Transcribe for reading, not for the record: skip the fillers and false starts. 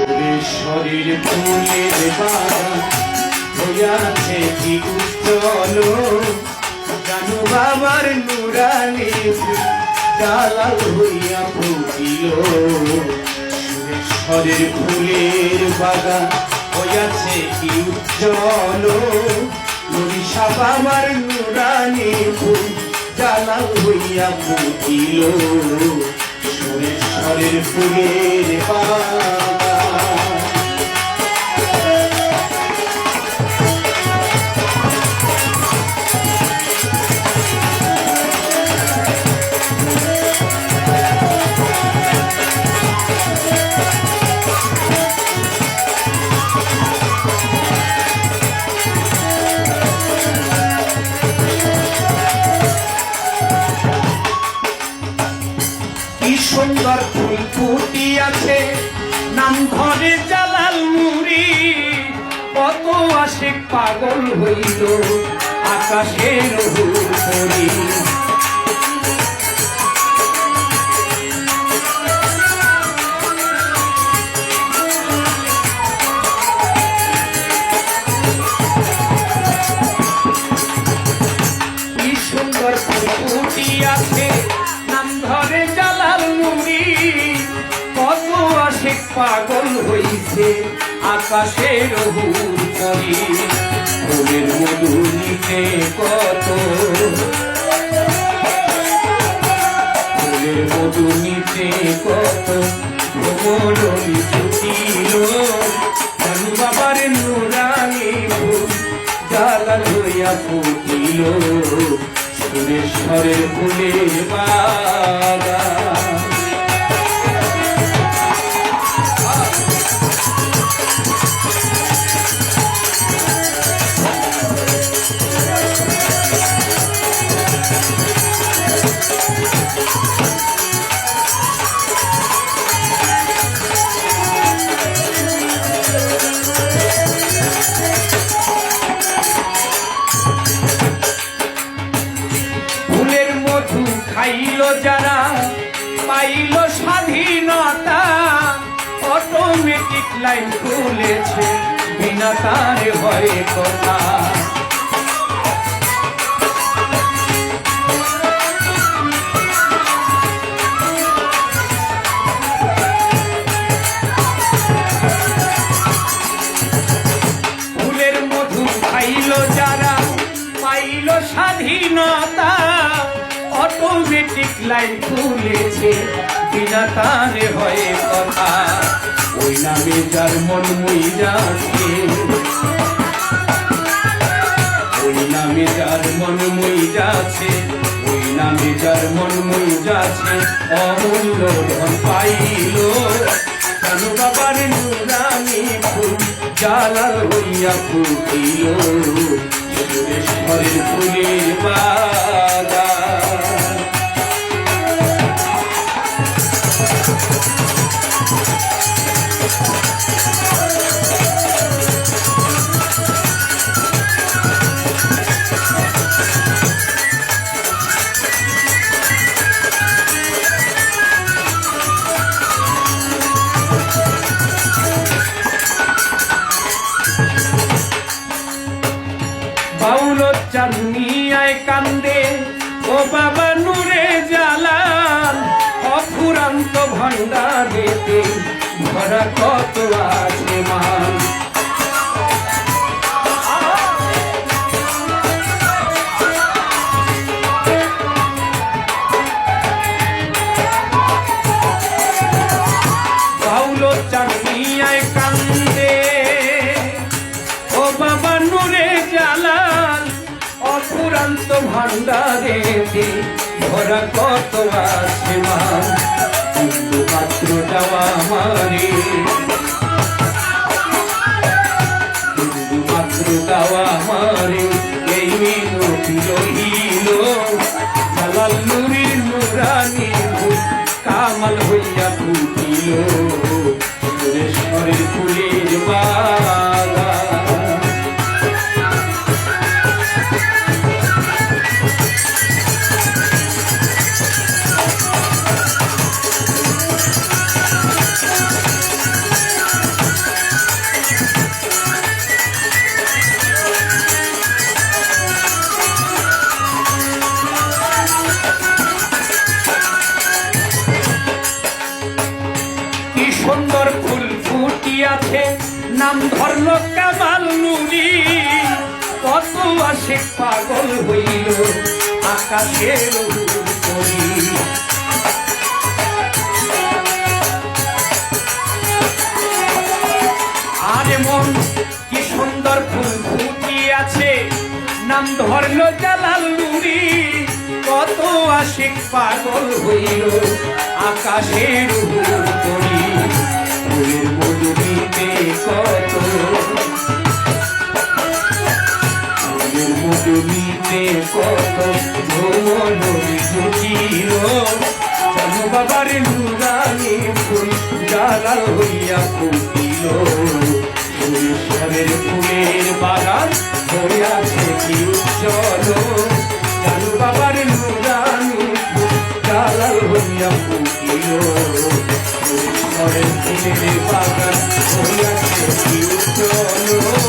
শরীর ফুলের বাগান হইয়াছে কি উজ্জ্বল জানু বাবার নুরানি জালাল হইয়া ফুটিল সুরেশ্বরের ফুলের বাগান হইয়াছে কি উজ্জ্বল নরিষা বাবার নুরানি ফুল জালাল হইয়া ফুটিল সুরেশ্বরের ফুলের বাগান। সুন্দর ফুল ফুটিয়াছে নাম ধরে জালাল মুরি কত আশিক পাগল হইল আকাশের উপরি কি সুন্দর ফুল ফুটিয়াছে নাম ধরে জালাল মুরি কত আশিক পাগল হইছে আকাশের উপরি ফুলের মধু নিতে কত ফুলের মধু নিতে কত ভ্রমণী ছুটিল জানু বাবার নুরানি ফুল জালাল হইয়া ফুটিল সুরেশ্বরের ফুলের বাগান। খাইল যারা পাইল স্বাধীনতা অটোমেটিক লাইন খুলেছে বিনা তার ভয়ে কথা ফুলের মধু খাইল যারা পাইল স্বাধীনতা অটোমেটিক লাইন খুলেছে বিনা তারে হয়ে কথা ওই নামে যার মন মই যাচ্ছে ওই নামে যার মন মই যাচ্ছে ওই নামে যার মন মই যাচ্ছে অমূল্য ধন পাইল জানু বাবার নুরানি ফুল জালাল হইয়া ফুটিল সুরেশ্বরের ফুলের বাগান। চাঁদনিয়ায় কান্দে ও বাবা নূরে জালাল অফুরান্ত ভান্ডারেতে ভরা কত আছে মান বাউলো চাঁদনিয়ায় কান্দে ও বাবা নূরে জালাল অফুরান্ত ভান্ডারেতে ভরা কত আছে মান কিন্তু পাত্রটাও আমারে কিন্তু পাত্রটাও আমারে এই মিনতি রহিল জালাল নুরির নুরানি ফুল কামাল হইয়া ফুটিল সুরেশ্বরের ফুলের বাগান। ফুটিয়াছে নাম ধরল কামাল নুরি কত আশিক পাগল হইল আকাশের উপরি আরে মন কি সুন্দর ফুল ফুটিয়াছে নাম ধরল জালাল নুরি কত আশিক পাগল হইল আকাশের উপরি ফুলের মধুরিতে কত ফুলের মধুরিতে কত ভ্রমণ জুটিল জানু বাবার নুরানি ফুল জালাল হইয়া ফুটিল ফুলের বাগান হইয়াছে কি উজ্জ্বল জানু বাবার নুরানি জালাল হইয়া ফুটিল ফুলের বাগান হইয়াছে কি উজ্জ্বল